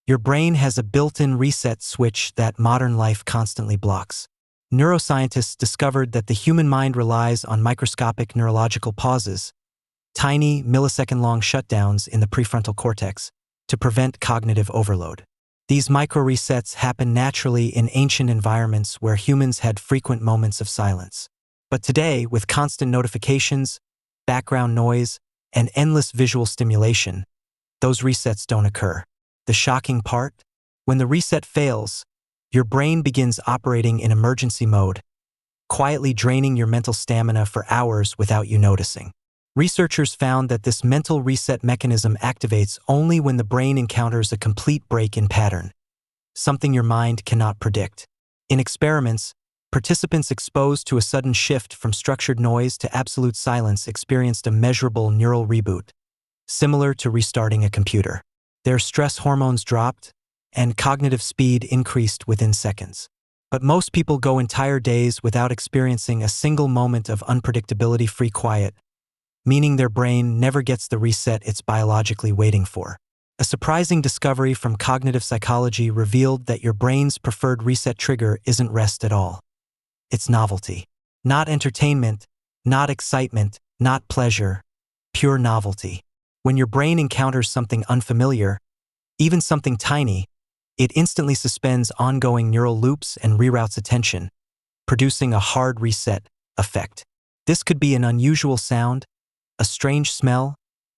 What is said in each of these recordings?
Your brain has a built-in reset switch that modern life constantly blocks. Neuroscientists discovered that the human mind relies on microscopic neurological pauses, tiny millisecond-long shutdowns in the prefrontal cortex, to prevent cognitive overload. These micro-resets happen naturally in ancient environments where humans had frequent moments of silence. But today, with constant notifications, background noise, and endless visual stimulation, those resets don't occur. The shocking part? When the reset fails, your brain begins operating in emergency mode, quietly draining your mental stamina for hours without you noticing. Researchers found that this mental reset mechanism activates only when the brain encounters a complete break in pattern, something your mind cannot predict. In experiments, participants exposed to a sudden shift from structured noise to absolute silence experienced a measurable neural reboot, similar to restarting a computer. Their stress hormones dropped, and cognitive speed increased within seconds. But most people go entire days without experiencing a single moment of unpredictability-free quiet, meaning their brain never gets the reset it's biologically waiting for. A surprising discovery from cognitive psychology revealed that your brain's preferred reset trigger isn't rest at all. It's novelty. Not entertainment, not excitement, not pleasure, pure novelty. When your brain encounters something unfamiliar, even something tiny, it instantly suspends ongoing neural loops and reroutes attention, producing a hard reset effect. This could be an unusual sound, a strange smell,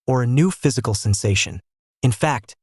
or a new physical sensation. In fact,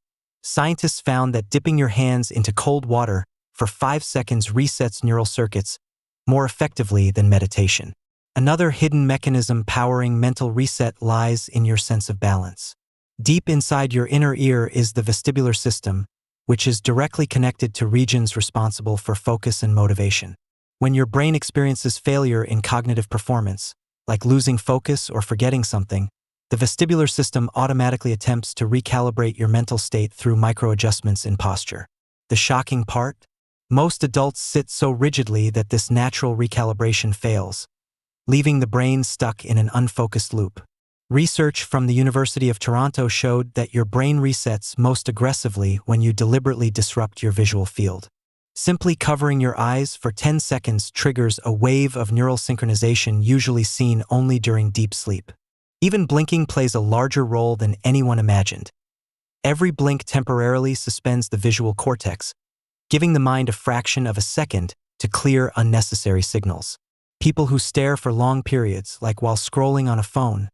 scientists found that dipping your hands into cold water for 5 seconds resets neural circuits more effectively than meditation. Another hidden mechanism powering mental reset lies in your sense of balance. Deep inside your inner ear is the vestibular system, which is directly connected to regions responsible for focus and motivation. When your brain experiences failure in cognitive performance, like losing focus or forgetting something, the vestibular system automatically attempts to recalibrate your mental state through micro-adjustments in posture. The shocking part? Most adults sit so rigidly that this natural recalibration fails, leaving the brain stuck in an unfocused loop. Research from the University of Toronto showed that your brain resets most aggressively when you deliberately disrupt your visual field. Simply covering your eyes for 10 seconds triggers a wave of neural synchronization usually seen only during deep sleep. Even blinking plays a larger role than anyone imagined. Every blink temporarily suspends the visual cortex, giving the mind a fraction of a second to clear unnecessary signals. People who stare for long periods, like while scrolling on a phone,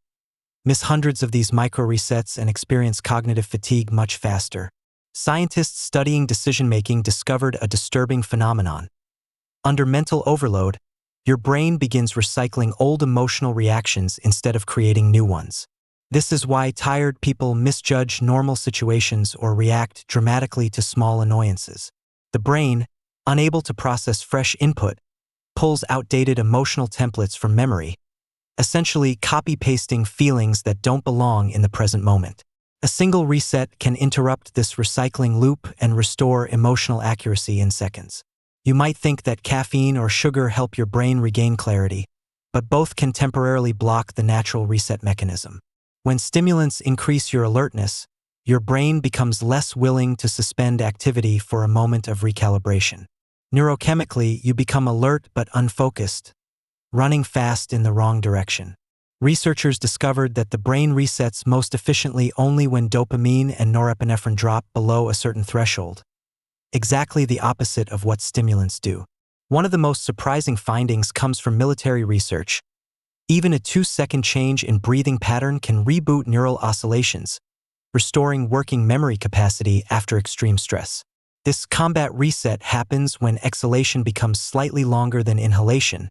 miss hundreds of these micro-resets and experience cognitive fatigue much faster. Scientists studying decision-making discovered a disturbing phenomenon. Under mental overload, your brain begins recycling old emotional reactions instead of creating new ones. This is why tired people misjudge normal situations or react dramatically to small annoyances. The brain, unable to process fresh input, pulls outdated emotional templates from memory, essentially copy-pasting feelings that don't belong in the present moment. A single reset can interrupt this recycling loop and restore emotional accuracy in seconds. You might think that caffeine or sugar help your brain regain clarity, but both can temporarily block the natural reset mechanism. When stimulants increase your alertness, your brain becomes less willing to suspend activity for a moment of recalibration. Neurochemically, you become alert but unfocused, running fast in the wrong direction. Researchers discovered that the brain resets most efficiently only when dopamine and norepinephrine drop below a certain threshold, exactly the opposite of what stimulants do. One of the most surprising findings comes from military research. Even a 2-second change in breathing pattern can reboot neural oscillations, restoring working memory capacity after extreme stress. This combat reset happens when exhalation becomes slightly longer than inhalation,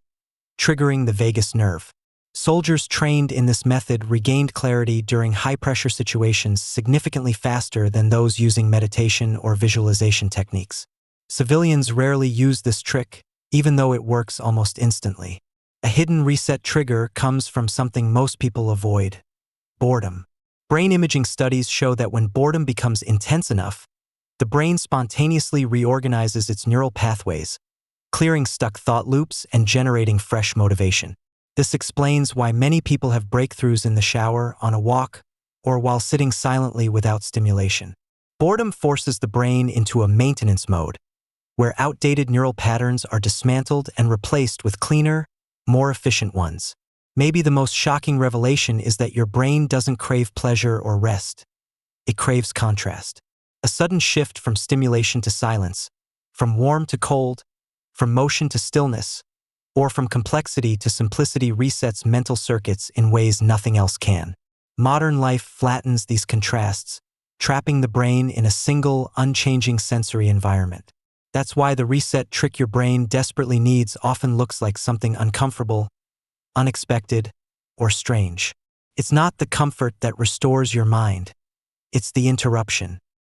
triggering the vagus nerve. Soldiers trained in this method regained clarity during high-pressure situations significantly faster than those using meditation or visualization techniques. Civilians rarely use this trick, even though it works almost instantly. A hidden reset trigger comes from something most people avoid: boredom. Brain imaging studies show that when boredom becomes intense enough, the brain spontaneously reorganizes its neural pathways, clearing stuck thought loops and generating fresh motivation. This explains why many people have breakthroughs in the shower, on a walk, or while sitting silently without stimulation. Boredom forces the brain into a maintenance mode, where outdated neural patterns are dismantled and replaced with cleaner, more efficient ones. Maybe the most shocking revelation is that your brain doesn't crave pleasure or rest. It craves contrast. A sudden shift from stimulation to silence, from warm to cold, from motion to stillness, or from complexity to simplicity resets mental circuits in ways nothing else can. Modern life flattens these contrasts, trapping the brain in a single, unchanging sensory environment. That's why the reset trick your brain desperately needs often looks like something uncomfortable, unexpected, or strange. It's not the comfort that restores your mind. It's the interruption.